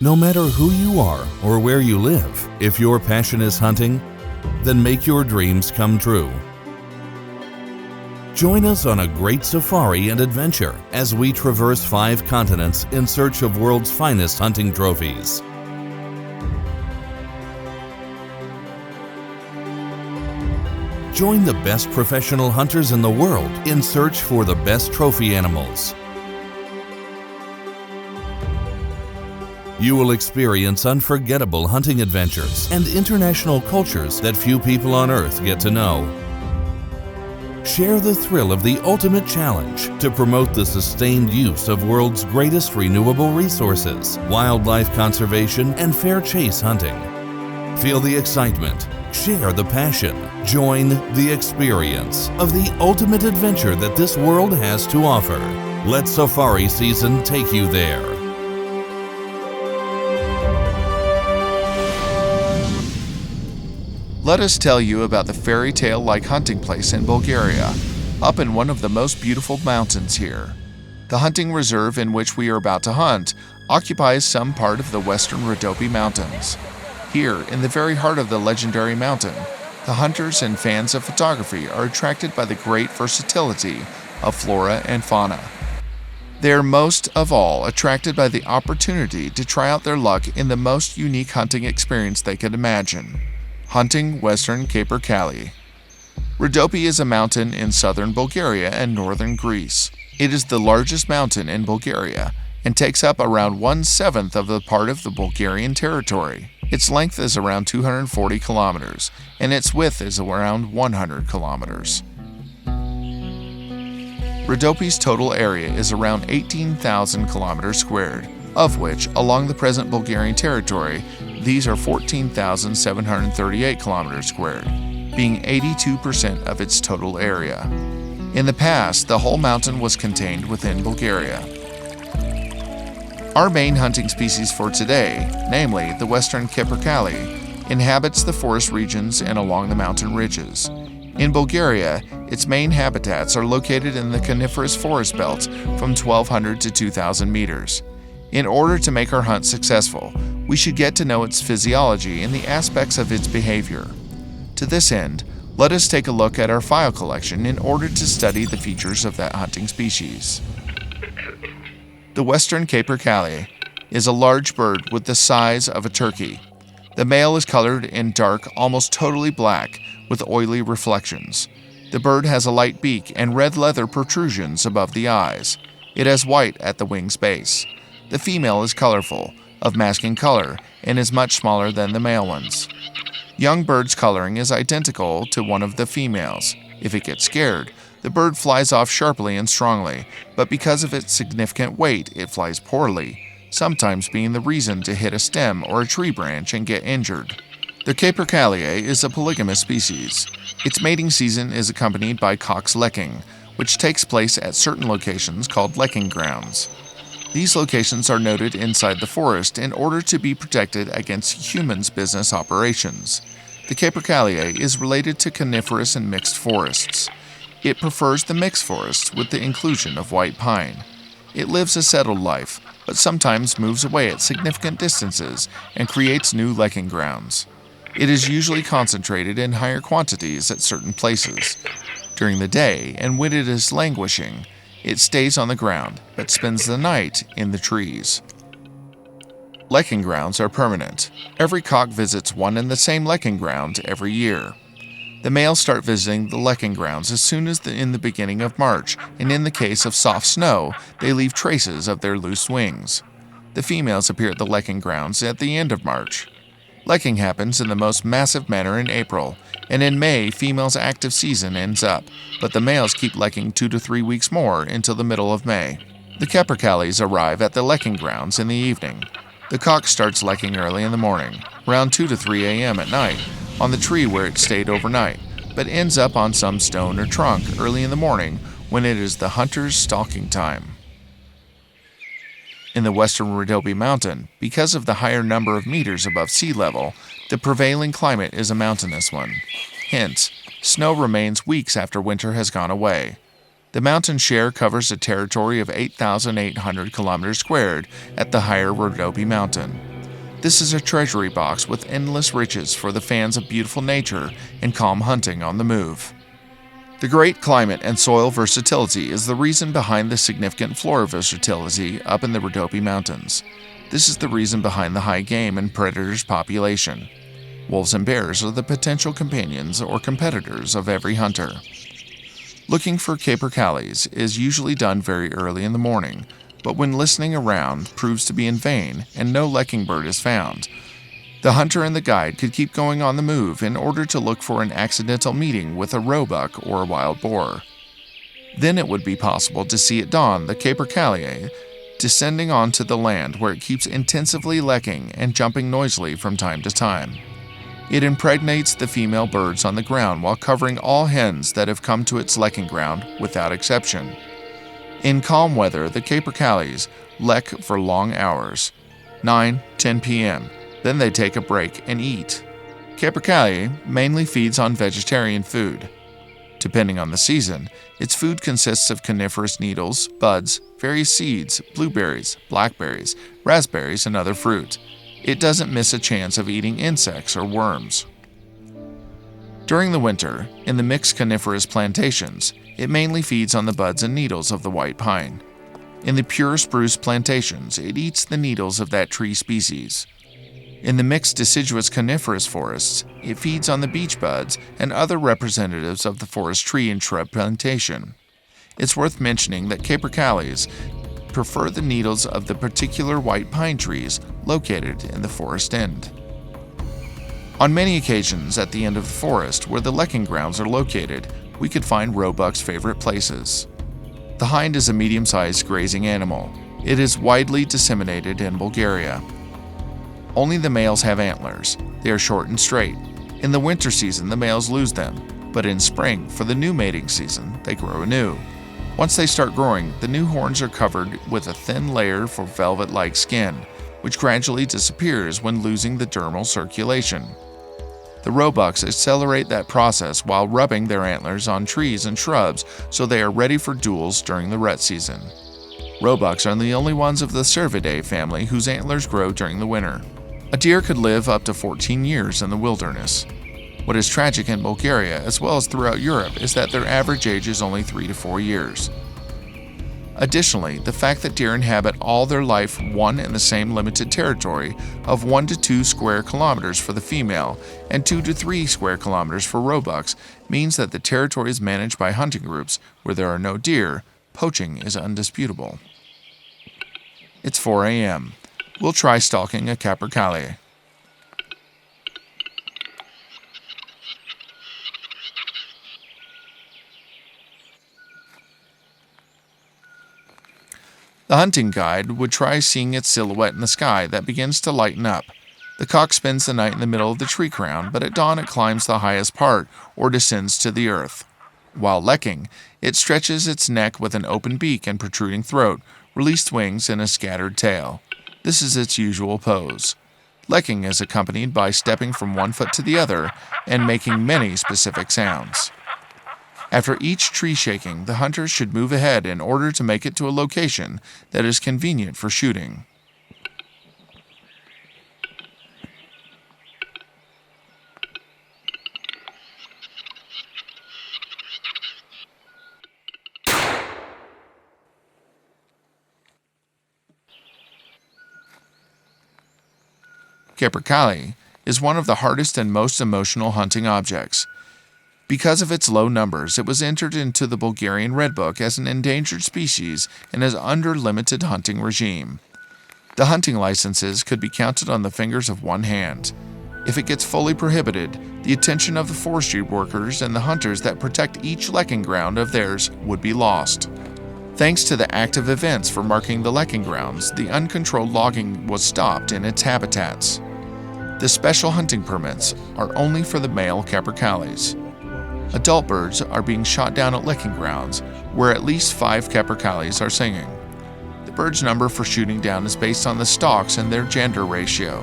No matter who you are or where you live, if your passion is hunting, then make your dreams come true. Join us on a great safari and adventure as we traverse 5 continents in search of world's finest hunting trophies. Join the best professional hunters in the world in search for the best trophy animals. You will experience unforgettable hunting adventures and international cultures that few people on Earth get to know. Share the thrill of the ultimate challenge to promote the sustained use of world's greatest renewable resources, wildlife conservation, and fair chase hunting. Feel the excitement, share the passion, join the experience of the ultimate adventure that this world has to offer. Let safari season take you there. Let us tell you about the fairy tale-like hunting place in Bulgaria, up in one of the most beautiful mountains here. The hunting reserve in which we are about to hunt occupies some part of the Western Rhodope Mountains. Here, in the very heart of the legendary mountain, the hunters and fans of photography are attracted by the great versatility of flora and fauna. They are most of all attracted by the opportunity to try out their luck in the most unique hunting experience they could imagine. Hunting Western Capercaillie. Rhodope is a mountain in southern Bulgaria and northern Greece. It is the largest mountain in Bulgaria and takes up around 1/7 of the part of the Bulgarian territory. Its length is around 240 kilometers, and its width is around 100 kilometers. Rhodope's total area is around 18,000 kilometers squared, of which, along the present Bulgarian territory, these are 14,738 kilometers squared, being 82% of its total area. In the past, the whole mountain was contained within Bulgaria. Our main hunting species for today, namely the Western Capercaillie, inhabits the forest regions and along the mountain ridges. In Bulgaria, its main habitats are located in the coniferous forest belts from 1,200 to 2,000 meters. In order to make our hunt successful, we should get to know its physiology and the aspects of its behavior. To this end, let us take a look at our file collection in order to study the features of that hunting species. The Western Capercaillie is a large bird with the size of a turkey. The male is colored in dark, almost totally black, with oily reflections. The bird has a light beak and red leather protrusions above the eyes. It has white at the wing's base. The female is colorful, of masking color, and is much smaller than the male ones. Young bird's coloring is identical to one of the females. If it gets scared, the bird flies off sharply and strongly, but because of its significant weight, it flies poorly, sometimes being the reason to hit a stem or a tree branch and get injured. The Capercaillie is a polygamous species. Its mating season is accompanied by cock's lekking, which takes place at certain locations called lekking grounds. These locations are noted inside the forest in order to be protected against humans' business operations. The Capercaillie is related to coniferous and mixed forests. It prefers the mixed forests with the inclusion of white pine. It lives a settled life, but sometimes moves away at significant distances and creates new lekking grounds. It is usually concentrated in higher quantities at certain places. During the day, and when it is languishing, it stays on the ground, but spends the night in the trees. Lekking grounds are permanent. Every cock visits one and the same lekking ground every year. The males start visiting the lekking grounds as soon as in the beginning of March, and in the case of soft snow, they leave traces of their loose wings. The females appear at the lekking grounds at the end of March. Lekking happens in the most massive manner in April, and in May, females' active season ends up, but the males keep lekking 2 to 3 weeks more until the middle of May. The Capercaillies arrive at the lekking grounds in the evening. The cock starts lekking early in the morning, around 2 to 3 a.m. at night, on the tree where it stayed overnight, but ends up on some stone or trunk early in the morning when it is the hunter's stalking time. In the Western Rhodope Mountain, because of the higher number of meters above sea level, the prevailing climate is a mountainous one. Hence, snow remains weeks after winter has gone away. The mountain share covers a territory of 8,800 kilometers squared at the higher Rhodope Mountain. This is a treasury box with endless riches for the fans of beautiful nature and calm hunting on the move. The great climate and soil versatility is the reason behind the significant flora versatility up in the Rhodope Mountains. This is the reason behind the high game and predators population. Wolves and bears are the potential companions or competitors of every hunter. Looking for capercaillies is usually done very early in the morning, but when listening around proves to be in vain and no lekking bird is found, the hunter and the guide could keep going on the move in order to look for an accidental meeting with a roebuck or a wild boar. Then it would be possible to see at dawn the capercaillie descending onto the land where it keeps intensively lekking and jumping noisily from time to time. It impregnates the female birds on the ground while covering all hens that have come to its lekking ground without exception. In calm weather, the capercaillies lek for long hours, 9-10 p.m., then they take a break and eat. Capercaillie mainly feeds on vegetarian food. Depending on the season, its food consists of coniferous needles, buds, various seeds, blueberries, blackberries, raspberries, and other fruit. It doesn't miss a chance of eating insects or worms. During the winter, in the mixed coniferous plantations, it mainly feeds on the buds and needles of the white pine. In the pure spruce plantations, it eats the needles of that tree species. In the mixed deciduous coniferous forests, it feeds on the beech buds and other representatives of the forest tree and shrub plantation. It's worth mentioning that capercaillies prefer the needles of the particular white pine trees located in the forest end. On many occasions at the end of the forest where the lekking grounds are located, we could find roebucks' favorite places. The hind is a medium-sized grazing animal. It is widely disseminated in Bulgaria. Only the males have antlers. They are short and straight. In the winter season, the males lose them, but in spring, for the new mating season, they grow anew. Once they start growing, the new horns are covered with a thin layer of velvet-like skin, which gradually disappears when losing the dermal circulation. The roebucks accelerate that process while rubbing their antlers on trees and shrubs so they are ready for duels during the rut season. Roebucks are the only ones of the Cervidae family whose antlers grow during the winter. A deer could live up to 14 years in the wilderness. What is tragic in Bulgaria, as well as throughout Europe, is that their average age is only 3 to 4 years. Additionally, the fact that deer inhabit all their life one and the same limited territory of 1 to 2 square kilometers for the female and 2 to 3 square kilometers for roebucks means that the territory is managed by hunting groups where there are no deer. Poaching is undisputable. It's 4 a.m. We'll try stalking a capercaillie. The hunting guide would try seeing its silhouette in the sky that begins to lighten up. The cock spends the night in the middle of the tree crown, but at dawn it climbs the highest part or descends to the earth. While lekking, it stretches its neck with an open beak and protruding throat, released wings, and a scattered tail. This is its usual pose. Lekking is accompanied by stepping from one foot to the other and making many specific sounds. After each tree shaking, the hunter should move ahead in order to make it to a location that is convenient for shooting. Capercaillie is one of the hardest and most emotional hunting objects. Because of its low numbers, it was entered into the Bulgarian Red Book as an endangered species and is under limited hunting regime. The hunting licenses could be counted on the fingers of one hand. If it gets fully prohibited, the attention of the forestry workers and the hunters that protect each lekking ground of theirs would be lost. Thanks to the active events for marking the lekking grounds, the uncontrolled logging was stopped in its habitats. The special hunting permits are only for the male capercaillies. Adult birds are being shot down at lekking grounds, where at least 5 capercaillies are singing. The bird's number for shooting down is based on the stalks and their gender ratio,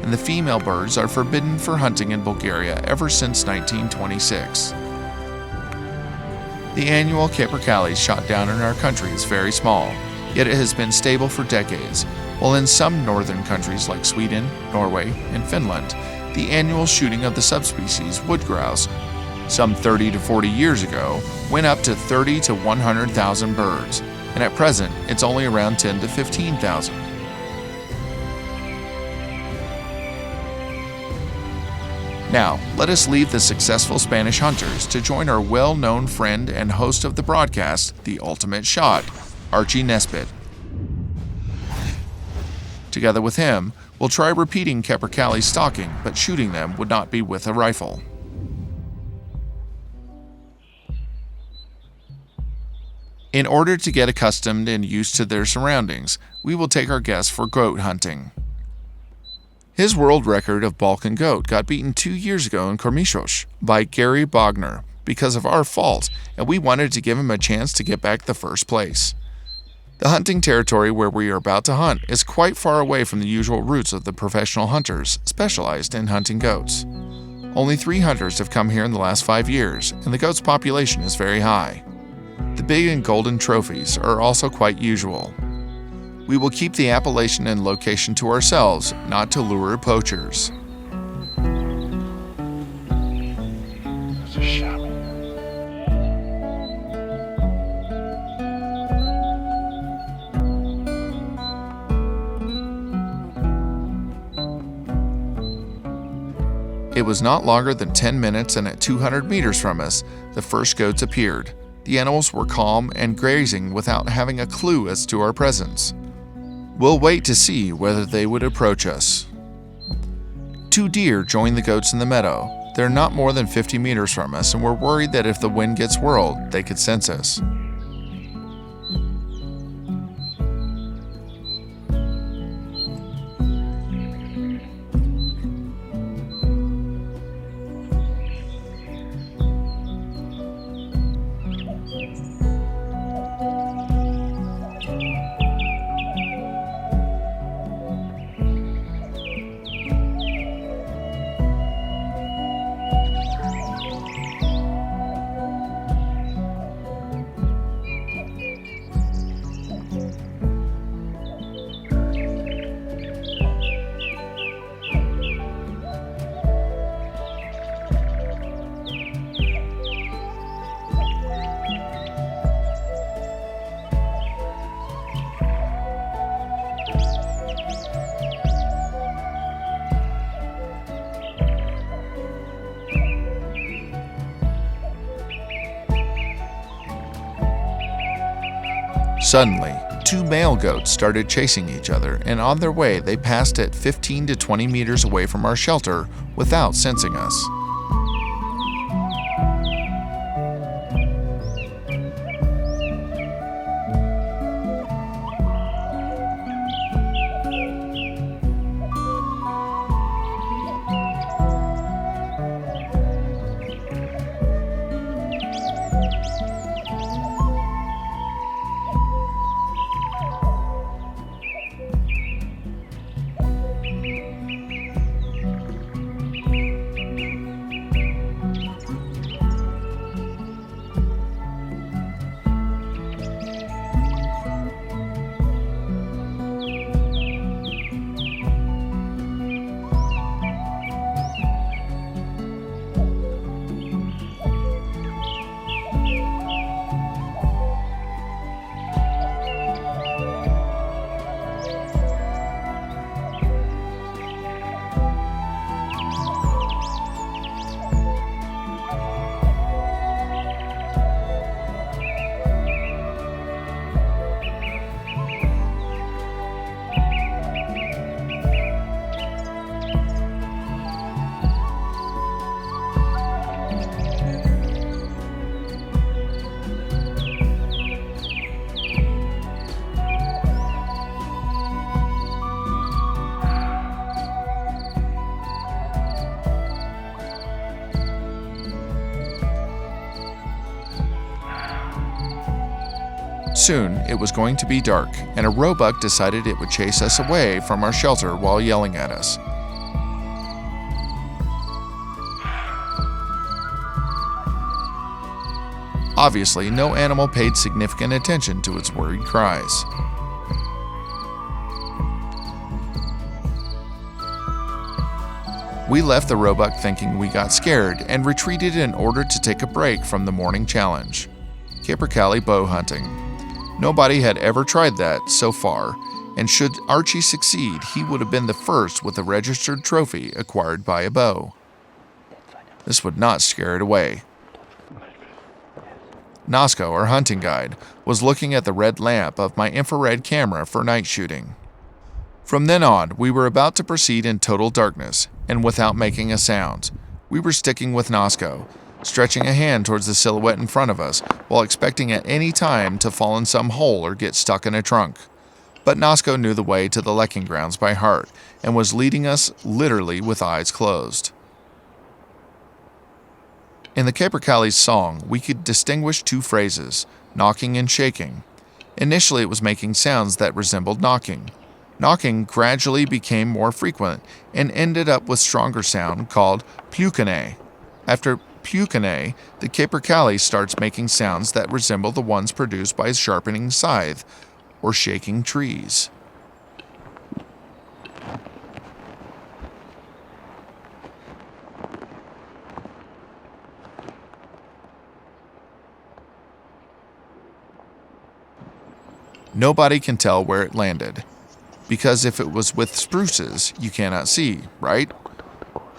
and the female birds are forbidden for hunting in Bulgaria ever since 1926. The annual capercaillie shot down in our country is very small, yet it has been stable for decades, while in some northern countries like Sweden, Norway, and Finland, the annual shooting of the subspecies wood grouse, some 30 to 40 years ago, went up to 30 to 100,000 birds, and at present it's only around 10 to 15,000. Now, let us leave the successful Spanish hunters to join our well-known friend and host of the broadcast, The Ultimate Shot, Archie Nesbitt. Together with him, we'll try repeating Capercaillie stalking, but shooting them would not be with a rifle. In order to get accustomed and used to their surroundings, we will take our guest for goat hunting. His world record of Balkan goat got beaten 2 years ago in Kormišoš by Gary Bogner because of our fault, and we wanted to give him a chance to get back the first place. The hunting territory where we are about to hunt is quite far away from the usual routes of the professional hunters specialized in hunting goats. Only 3 hunters have come here in the last 5 years, and the goat's population is very high. The big and golden trophies are also quite usual. We will keep the appellation and location to ourselves, not to lure poachers. It was not longer than 10 minutes, and at 200 meters from us, the first goats appeared. The animals were calm and grazing without having a clue as to our presence. We'll wait to see whether they would approach us. 2 deer joined the goats in the meadow. They're not more than 50 meters from us, and we're worried that if the wind gets whirled, they could sense us. Suddenly, 2 male goats started chasing each other, and on their way they passed at 15 to 20 meters away from our shelter without sensing us. Soon, it was going to be dark, and a roebuck decided it would chase us away from our shelter while yelling at us. Obviously, no animal paid significant attention to its worried cries. We left the roebuck thinking we got scared and retreated in order to take a break from the morning challenge. Capercaillie bow hunting. Nobody had ever tried that so far, and should Archie succeed, he would have been the first with a registered trophy acquired by a bow. This would not scare it away. Nosko, our hunting guide, was looking at the red lamp of my infrared camera for night shooting. From then on, we were about to proceed in total darkness, and without making a sound. We were sticking with Nosko, stretching a hand towards the silhouette in front of us, while expecting at any time to fall in some hole or get stuck in a trunk. But Nosko knew the way to the lekking grounds by heart, and was leading us literally with eyes closed. In the Capercaillie's song, we could distinguish two phrases, knocking and shaking. Initially, it was making sounds that resembled knocking. Knocking gradually became more frequent and ended up with stronger sound called pukane. After pukane, the Capercaillie starts making sounds that resemble the ones produced by a sharpening scythe or shaking trees. Nobody can tell where it landed, because if it was with spruces, you cannot see, right?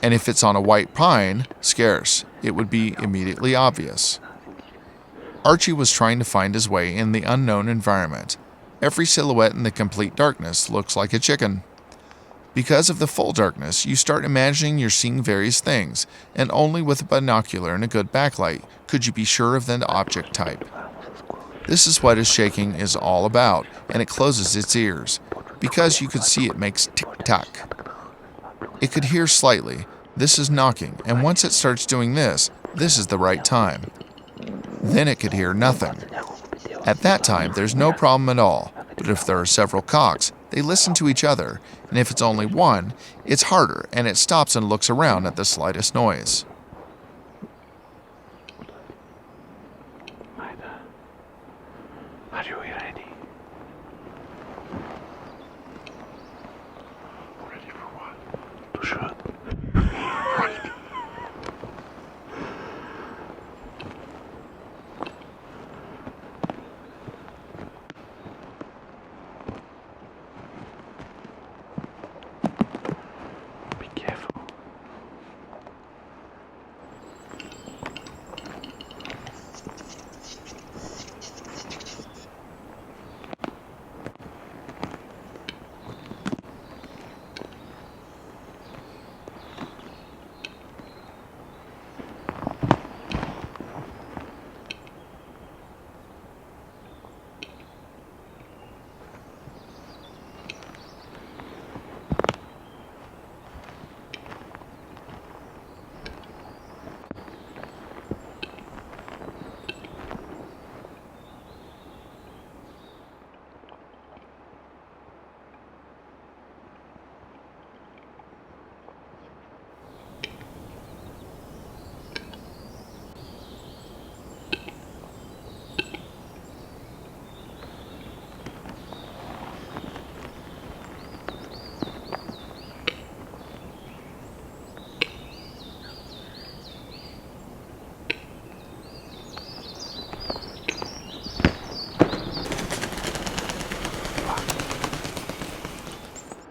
And if it's on a white pine, scarce, it would be immediately obvious. Archie was trying to find his way in the unknown environment. Every silhouette in the complete darkness looks like a chicken. Because of the full darkness, you start imagining you're seeing various things, and only with a binocular and a good backlight could you be sure of the object type. This is what his shaking is all about, and it closes its ears, because you could see it makes tick-tock. It could hear slightly. This is knocking, and once it starts doing this is the right time. Then it could hear nothing. At that time, there's no problem at all, but if there are several cocks, they listen to each other, and if it's only one, it's harder, and it stops and looks around at the slightest noise. Are you ready? Ready for what? To shoot. Be careful.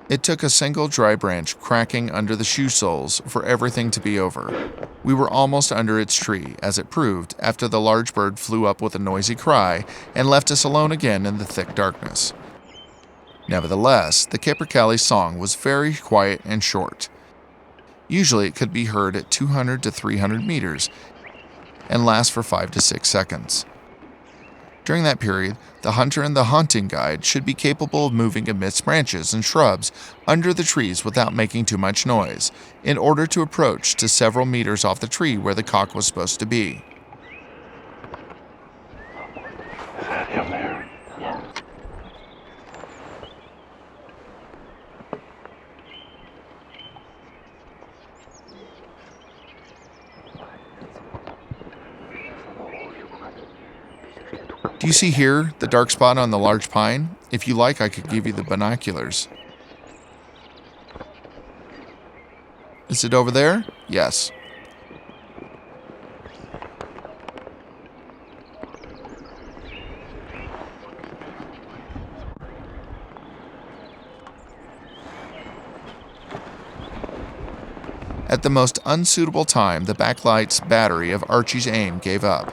It took a single dry branch cracking under the shoe soles for everything to be over. We were almost under its tree, as it proved, after the large bird flew up with a noisy cry and left us alone again in the thick darkness. Nevertheless, the Capercaillie song was very quiet and short. Usually it could be heard at 200 to 300 meters and lasts for 5 to 6 seconds. During that period, the hunter and the hunting guide should be capable of moving amidst branches and shrubs under the trees without making too much noise, in order to approach to several meters off the tree where the cock was supposed to be. Up there. Yeah. Do you see here the dark spot on the large pine? If you like, I could give you the binoculars. Is it over there? Yes. At the most unsuitable time, the backlight's battery of Archie's aim gave up.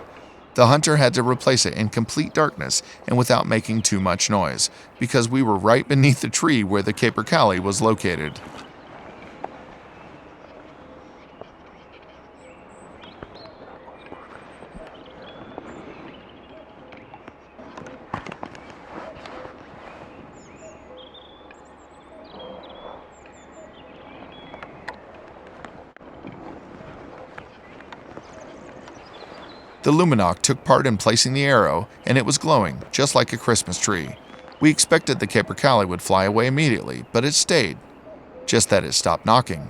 The hunter had to replace it in complete darkness and without making too much noise, because we were right beneath the tree where the Capercaillie was located. The Luminok took part in placing the arrow, and it was glowing, just like a Christmas tree. We expected the Capercaillie would fly away immediately, but it stayed. Just that it stopped knocking.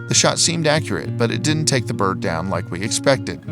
The shot seemed accurate, but it didn't take the bird down like we expected.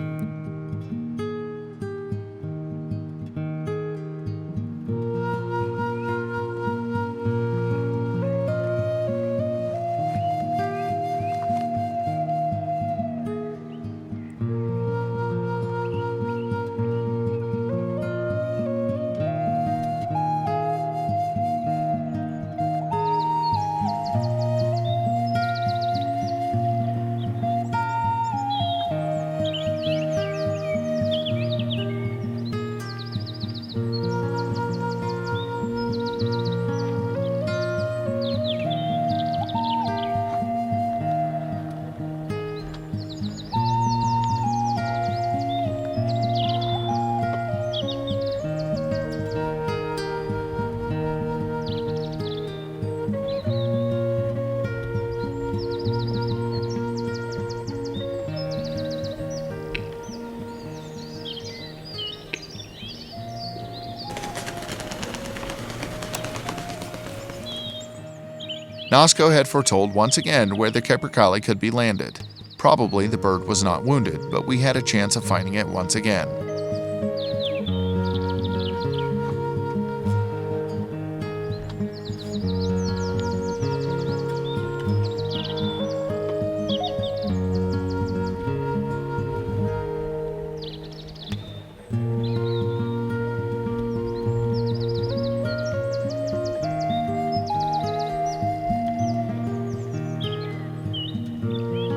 Nosko had foretold once again where the Capercaillie could be landed. Probably the bird was not wounded, but we had a chance of finding it once again.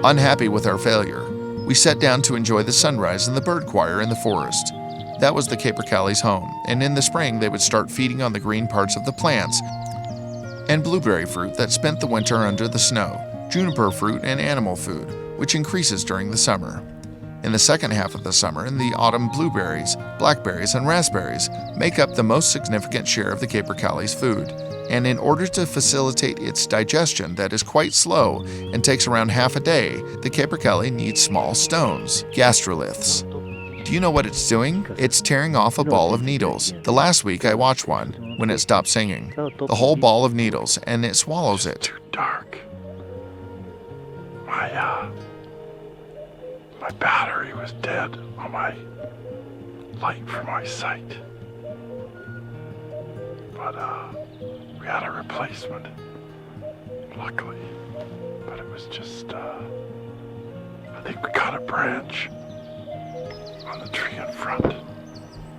Unhappy with our failure, we sat down to enjoy the sunrise and the bird choir in the forest. That was the Capercaillie's home, and in the spring they would start feeding on the green parts of the plants and blueberry fruit that spent the winter under the snow, juniper fruit and animal food, which increases during the summer. In the second half of the summer, in the autumn, blueberries, blackberries, and raspberries make up the most significant share of the Capercaillie's food. And in order to facilitate its digestion that is quite slow and takes around half a day, the Capercaillie needs small stones, gastroliths. Do you know what it's doing? It's tearing off a ball of needles. The last week I watched one, when it stopped singing. The whole ball of needles, and it swallows it. Too dark. My battery was dead on my light for my sight. But we had a replacement, luckily. But it was just, I think we caught a branch on the tree in front, on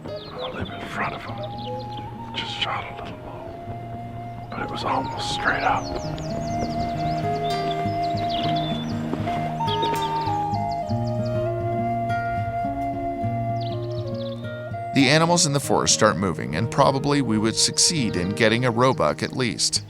the limb in front of him. Just shot a little low, but it was almost straight up. The animals in the forest start moving, and probably we would succeed in getting a roebuck at least.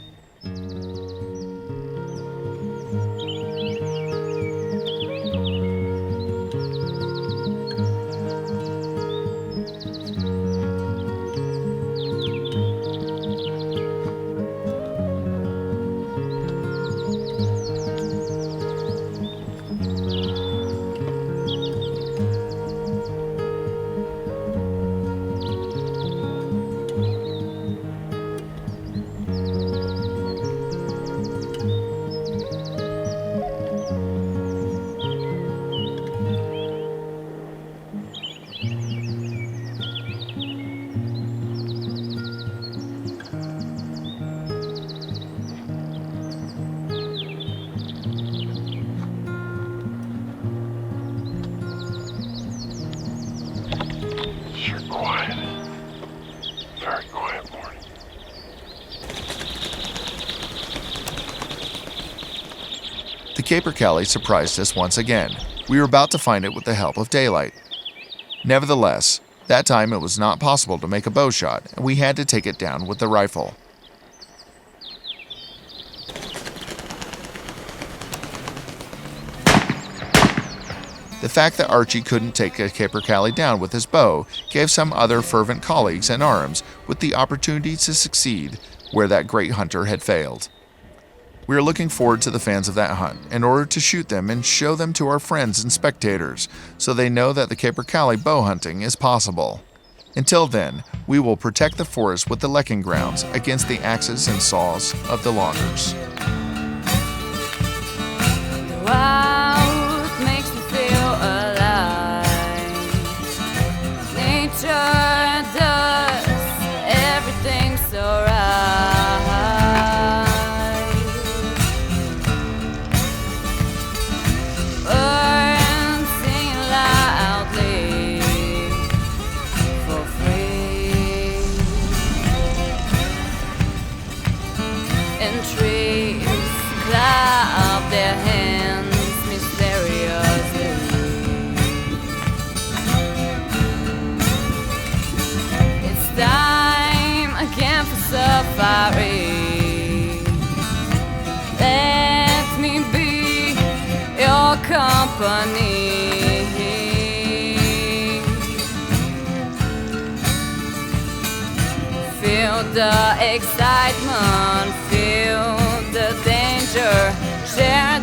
sure quiet. Very quiet morning. The Capercaillie surprised us once again. We were about to find it with the help of daylight. Nevertheless, that time it was not possible to make a bow shot, and we had to take it down with the rifle. The fact that Archie couldn't take a Capercaillie down with his bow gave some other fervent colleagues in arms with the opportunity to succeed where that great hunter had failed. We are looking forward to the fans of that hunt in order to shoot them and show them to our friends and spectators so they know that the Capercaillie bow hunting is possible. Until then, we will protect the forest with the lecking grounds against the axes and saws of the loggers. Wow, it makes me feel alive. Nature does everything so right. Birds singing loudly for free, and trees clap their hands mysteriously. It's time again for safari. Let me be your company. Feel the excitement, feel the danger, share